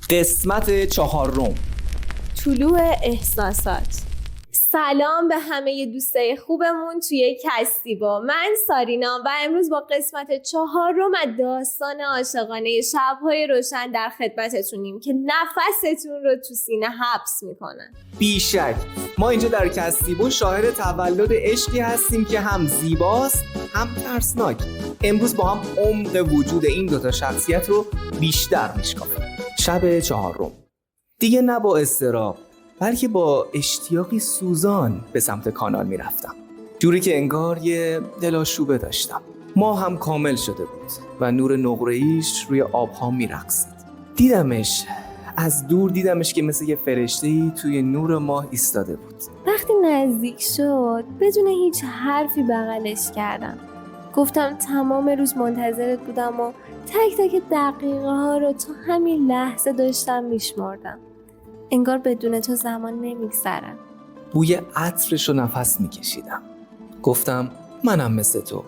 قسمت 4. طلوع احساسات. سلام به همه دوستای خوبمون توی کسیبا. من سارینا و امروز با قسمت 4 از داستان عاشقانه شب‌های روشن در خدمتتونیم که نفستون رو تو سینه حبس میکنن. بیشک ما اینجا در کسیبا شاهد تولد عشقی هستیم که هم زیباست هم ترسناک. امروز با هم عمق وجود این دوتا شخصیت رو بیشتر میشکافیم. شب 4 دیگه نه با اضطراب بلکه با اشتیاقی سوزان به سمت کانال میرفتم، جوری که انگار یه دلاشوبه داشتم. ماه هم کامل شده بود و نور نقره‌ایش روی آبها میرقصید. از دور دیدمش که مثل یه فرشته‌ای توی نور ماه ایستاده بود. وقتی نزدیک شد بدون هیچ حرفی بغلش کردم. گفتم تمام روز منتظرت بودم و تک تک دقیقه ها رو تا همین لحظه داشتم میشمردم. انگار بدون تو زمان نمیگذره. بوی عطرش رو نفس میکشیدم. گفتم منم مثل تو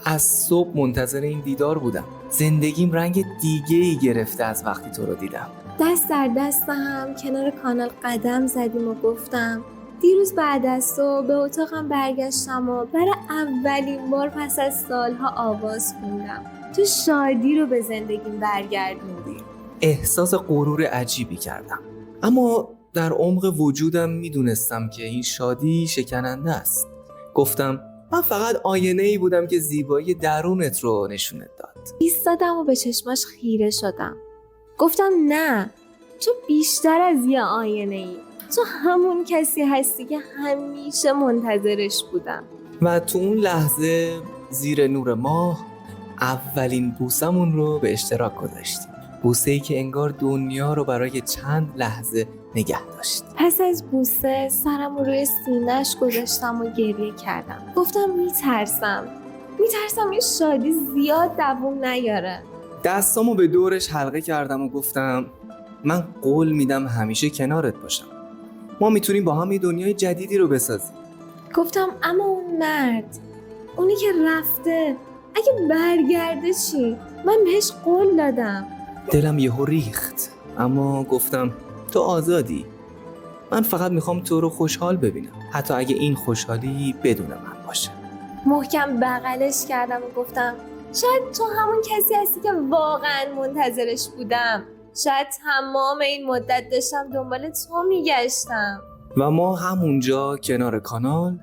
از صبح منتظر این دیدار بودم. زندگیم رنگ دیگه‌ای گرفته از وقتی تو رو دیدم. دست در دست هم کنار کانال قدم زدیم و گفتم دیروز بعد از تو به اتاقم برگشتم و برای اولین بار پس از سالها آواز خوندم. تو شادی رو به زندگیم برگردوندی. احساس غرور عجیبی کردم، اما در عمق وجودم میدونستم که این شادی شکننده است. گفتم من فقط آینه‌ای بودم که زیبایی درونت رو نشونت داد. ایستادم و به چشماش خیره شدم. گفتم نه، تو بیشتر از یه آینه‌ای. تو همون کسی هستی که همیشه منتظرش بودم. و تو اون لحظه زیر نور ماه اولین بوسمون رو به اشتراک گذاشتیم. بوسه‌ای که انگار دنیا رو برای چند لحظه نگه داشت. پس از بوسه سرم رو روی سینه‌اش گذاشتم و گریه کردم. گفتم میترسم این شادی زیاد دووم نیاره. دستامو به دورش حلقه کردم و گفتم من قول میدم همیشه کنارت باشم. ما میتونیم با هم یه دنیای جدیدی رو بسازیم. گفتم اما اون مرد، اونی که رفته، اگه برگرده چی؟ من بهش قول دادم. دلم یهو ریخت، اما گفتم تو آزادی. من فقط میخوام تو رو خوشحال ببینم، حتی اگه این خوشحالی بدون من باشه. محکم بغلش کردم و گفتم شاید تو همون کسی هستی که واقعا منتظرش بودم. شاید تمام این مدت داشتم دنبال تو میگشتم. و ما همونجا کنار کانال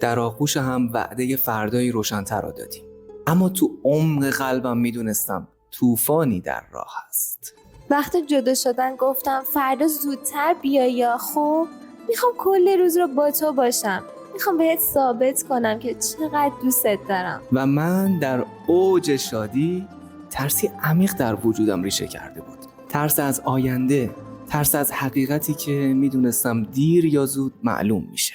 در آغوش هم وعده فردایی روشن‌تر را دادیم. اما تو عمق قلبم میدونستم طوفانی در راه است. وقت جدا شدن گفتم فردا زودتر بیا یا خب میخوام کل روز رو با تو باشم. میخوام بهت ثابت کنم که چقدر دوستت دارم. و من در اوج شادی ترسی عمیق در وجودم ریشه کرده بود. ترس از آینده، ترس از حقیقتی که میدونستم دیر یا زود معلوم میشه.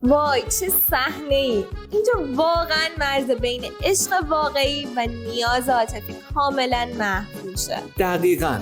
وای چه صحنه‌ای! اینجا واقعا مرز بین عشق واقعی و نیاز عاطفی کاملا محو میشه. دقیقاً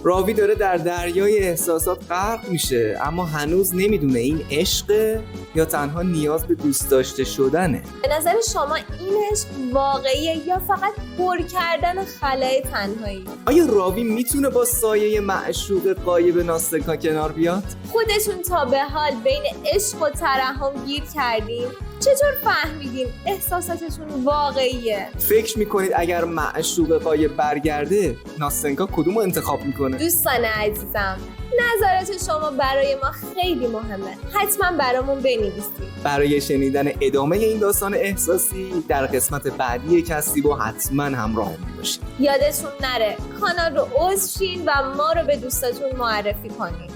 راوی داره در دریای احساسات غرق میشه، اما هنوز نمیدونه این عشقه یا تنها نیاز به دوست داشته شدنه. به نظر شما این عشق واقعیه یا فقط پر کردن خلای تنهایی؟ آیا راوی میتونه با سایه معشوق غایب ناستکا کنار بیاد؟ خودتون تا به حال بین عشق و ترحم گیر کردین؟ چطور فهمیدین احساساتتون واقعیه؟ فکر میکنید اگر معشوق غایب برگرده ناستنکا کدومو انتخاب میکنه؟ دوستان عزیزم، نظرات شما برای ما خیلی مهمه. حتما برامون بنویسید. برای شنیدن ادامه این داستان احساسی در قسمت بعدی کسیبا حتما همراهمون باشید. یادتون نره کانال رو عضو شین و ما رو به دوستاتون معرفی کنید.